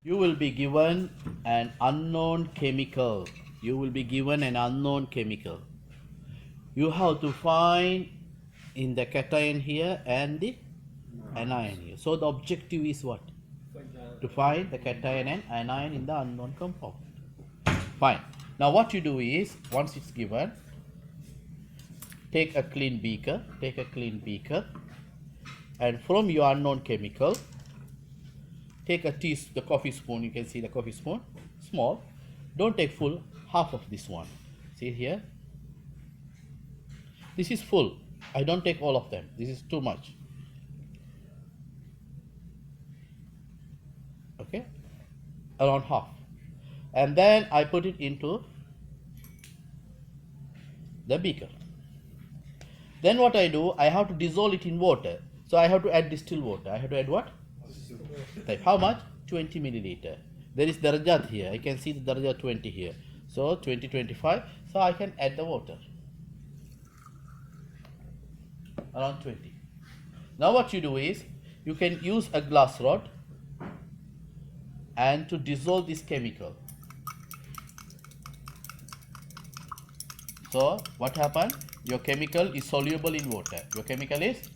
You will be given an unknown chemical. You will be given an unknown chemical. You have to find in the cation here and the anion here. So the objective is what? To find the cation and anion in the unknown compound. Fine. Now what you do is, once it's given, take a clean beaker, and from your unknown chemical, take the coffee spoon. You can see the coffee spoon, small. Don't take full, half of this one. See here? This is full. I don't take all of them. This is too much. Okay? Around half. And then I put it into the beaker. Then what I do, I have to dissolve it in water. So I have to add distilled water. I have to add what? Type. How much? 20 milliliter. There is darajat here. I can see the darajat 20 here. So 20, 25. So I can add the water. Around 20. Now what you do is, you can use a glass rod and to dissolve this chemical. So what happened? Your chemical is soluble in water. Your chemical is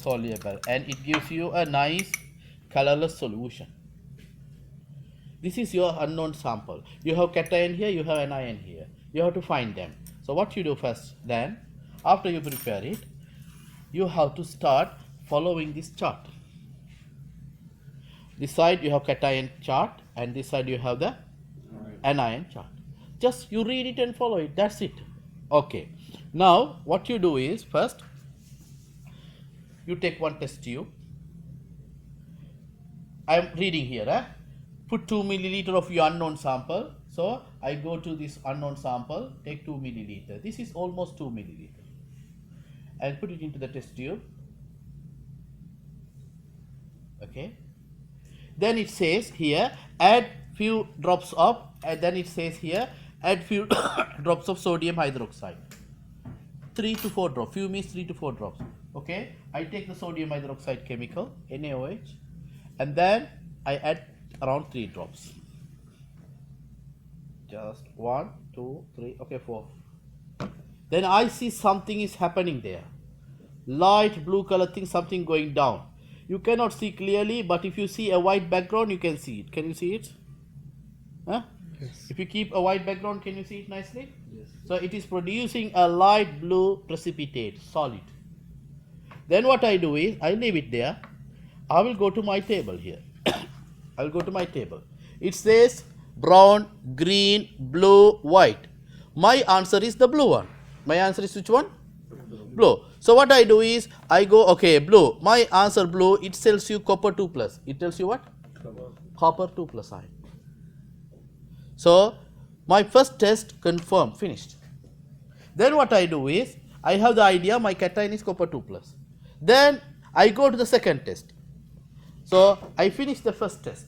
soluble, and it gives you a nice colorless solution. This is your unknown sample. You have cation here, you have anion here. You have to find them. So what you do first, then after you prepare it, you have to start following this chart. This side you have cation chart, and this side you have the anion chart. Just you read it and follow it. That's it. Okay. Now what you do is, first you take one test tube. I am reading here. Put 2 milliliter of your unknown sample. So I go to this unknown sample, take 2 milliliter. This is almost 2 milliliter. And put it into the test tube. Okay. Then it says here, add few drops of, and then it says here, add few drops of sodium hydroxide. 3 to 4 drops. Few means 3 to 4 drops. Okay. I take the sodium hydroxide chemical, NaOH, and then I add around 3 drops. Just 1, 2, 3, okay, 4. Then I see something is happening there. Light blue color thing, something going down. You cannot see clearly, but if you see a white background, you can see it. Can you see it? Huh? Yes. If you keep a white background, can you see it nicely? Yes. So it is producing a light blue precipitate, solid. Then what I do is, I leave it there. I will go to my table here. I will go to my table. It says brown, green, blue, white. My answer is the blue one. My answer is which one? Blue. So what I do is, I go, okay, blue. My answer blue, it tells you copper 2 plus. It tells you what? Copper 2 plus ion. So my first test confirmed, finished. Then what I do is, I have the idea my cation is copper 2 plus. Then I go to the second test. So I finish the first test.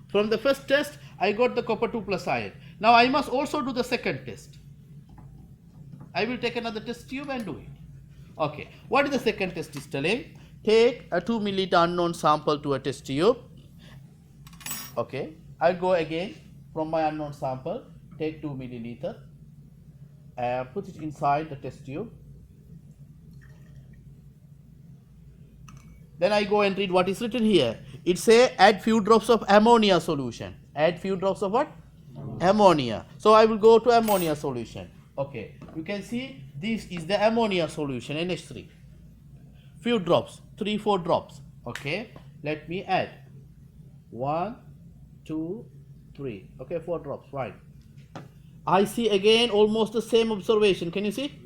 From the first test, I got the copper 2 plus ion. Now I must also do the second test. I will take another test tube and do it. Okay. What is the second test is telling? Take a 2 milliliter unknown sample to a test tube. Okay. I go again from my unknown sample. Take 2 milliliter. Put it inside the test tube. Then I go and read what is written here. It say add few drops of ammonia solution. Add few drops of what? Ammonia. So I will go to ammonia solution. Okay. You can see this is the ammonia solution, NH3. Few drops, 3, 4 drops. Okay. Let me add. 1, 2, 3. Okay, 4 drops. Fine. I see again almost the same observation. Can you see?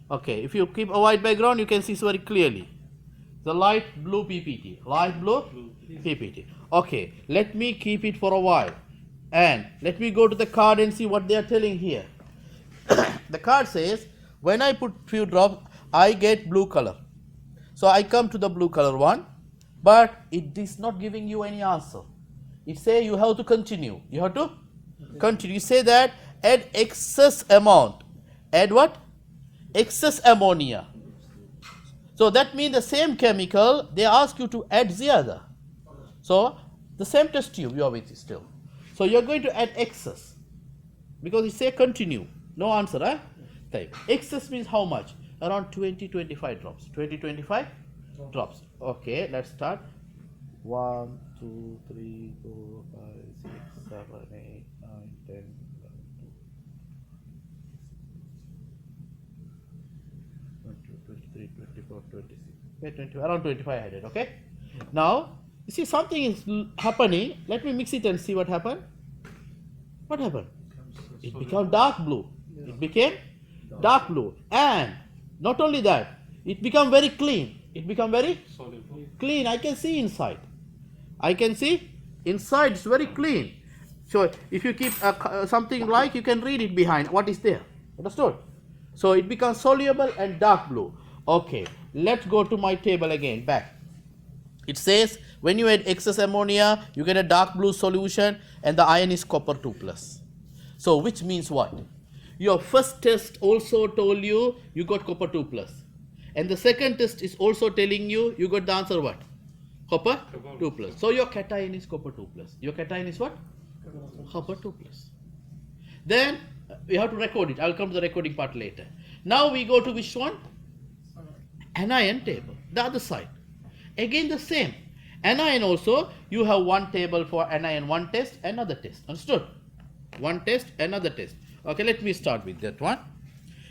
Okay. If you keep a white background, you can see very clearly. The light blue PPT. Light blue PPT. Okay. Let me keep it for a while. And let me go to the card and see what they are telling here. The card says, when I put few drops, I get blue color. So I come to the blue color one, but it is not giving you any answer. It says you have to continue. You have to continue. You say that add excess amount. Add what? Excess ammonia. So that means the same chemical, they ask you to add zyada. So the same test tube you are with still. So you are going to add excess because it say continue. No answer, huh? Type. Excess means how much? Around 20-25 drops. 20-25 drops. Okay, let's start. 1, 2, 3, 4, 5, 6, 7, 8, 9, 10, 11, 12, 23, 24, 26. Okay, 20, around 25 I did, okay? Now, you see something is happening. Let me mix it and see what happened. What happened? It became dark blue. It became dark blue. And not only that, it became very clean. It became very clean. I can see inside. I can see inside. It's very clean. So if you keep something like, you can read it behind. What is there? Understood? So it becomes soluble and dark blue. Okay. Let's go to my table again. Back. It says when you add excess ammonia, you get a dark blue solution and the ion is copper 2+. So which means what? Your first test also told you you got copper 2+. And the second test is also telling you you got the answer what? Copper 2+. So your cation is copper 2+. Your cation is what? Copper 2+. Then we have to record it. I'll come to the recording part later. Now we go to which one? Anion table. The other side. Again the same. Anion also, you have one table for anion, one test, another test. Understood? One test, another test. Okay, let me start with that one.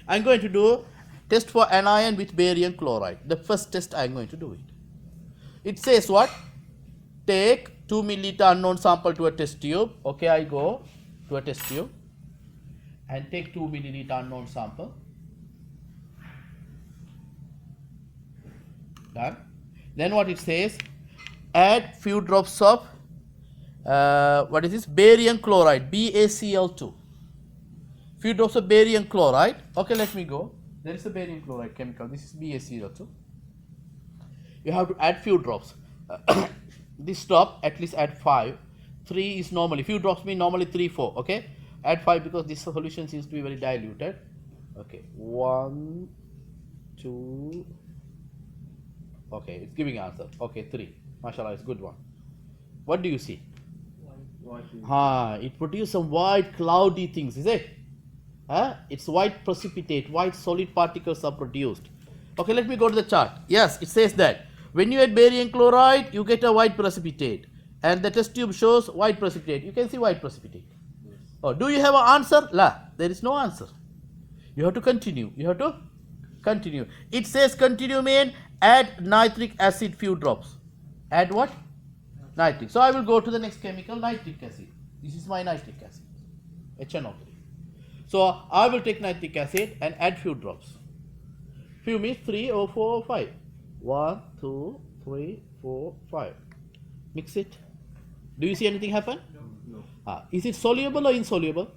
I'm going to do test for anion with barium chloride. The first test I'm going to do it. It says what? Take 2 milliliter unknown sample to a test tube. Okay, I go to a test tube and take 2 milliliter unknown sample. Done. Then what it says? Add few drops of what is this? Barium chloride, BaCl2. Few drops of barium chloride. Okay, let me go. There is a barium chloride chemical. This is BaCl2. You have to add few drops. This drop, at least add 5. 3 is normally, few drops mean normally 3, 4. Okay, add 5 because this solution seems to be very diluted. Okay, 1, 2. Okay, it's giving answer. Okay, 3. Mashallah, it's good one. What do you see? White. It produces some white cloudy things, is it? It's white precipitate, white solid particles are produced. Okay, let me go to the chart. Yes, it says that when you add barium chloride, you get a white precipitate. And the test tube shows white precipitate. You can see white precipitate. Yes. Oh, do you have an answer? La, there is no answer. You have to continue. You have to continue. It says continue mean add nitric acid few drops. Add what? Nitric. So I will go to the next chemical, nitric acid. This is my nitric acid, HNO3. So I will take nitric acid and add few drops. Few means 3 or 4 or 5. 1, 2, 3, 4, 5. Mix it. Do you see anything happen? No. Is it soluble or insoluble?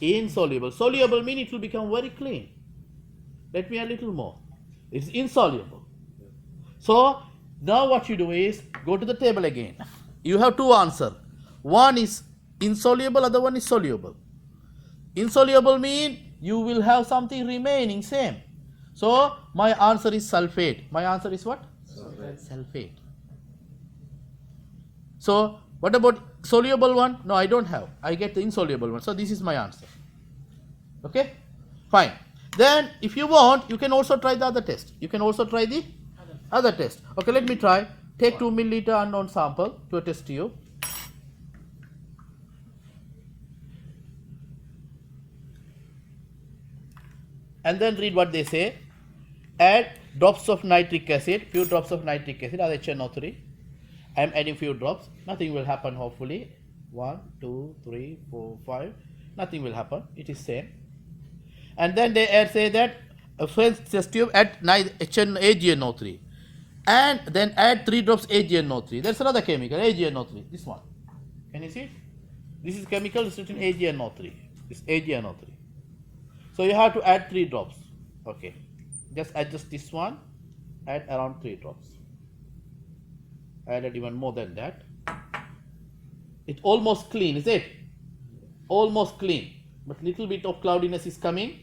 Insoluble. Soluble means it will become very clean. Let me add a little more. It's insoluble. So now what you do is go to the table again. You have two answers. One is insoluble, other one is soluble. Insoluble means you will have something remaining same. So my answer is sulfate. My answer is what? Sulfate. So what about soluble one? No, I don't have. I get the insoluble one. So this is my answer. Okay? Fine. Then if you want, you can also try the other test. You can also try the other test. Okay, let me try. Take 2 milliliter unknown sample to a test tube. And then read what they say. Add drops of nitric acid, few drops of nitric acid, as HNO3. I am adding few drops. Nothing will happen hopefully. 1, 2, 3, 4, 5. Nothing will happen. It is same. And then they say that first test tube add AgNO3. And then add 3 drops AgNO3. There's another chemical, AgNO3. This one. Can you see? This is chemical, it's written AgNO3. It's AgNO3. So you have to add 3 drops. Okay. Just adjust this one. Add around 3 drops. Added even more than that. It's almost clean, is it? Almost clean. But little bit of cloudiness is coming.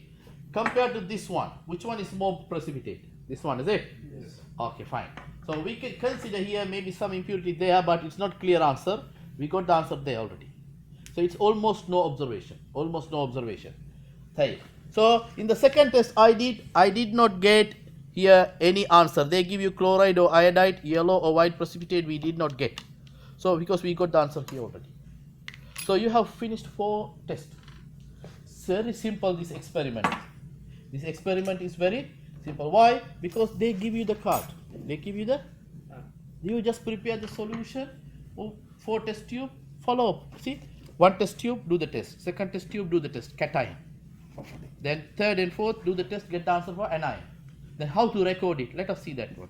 Compared to this one, which one is more precipitate? This one, is it? Yes. Okay, fine. So So we can consider here maybe some impurity there, but it's not clear answer. We got the answer there already. So it's almost no observation. Almost no observation. So in the second test I did not get here any answer. They give you chloride or iodide, yellow or white precipitate, we did not get. So because we got the answer here already. So you have finished 4 tests. It's very simple, this experiment. This experiment is very simple. Why? Because they give you the card. They give you the, you just prepare the solution, 4 test tube, follow up. See, 1 test tube, do the test. 2nd test tube, do the test, cation. Then 3rd and 4th, do the test, get the answer for anion. Then how to record it? Let us see that one.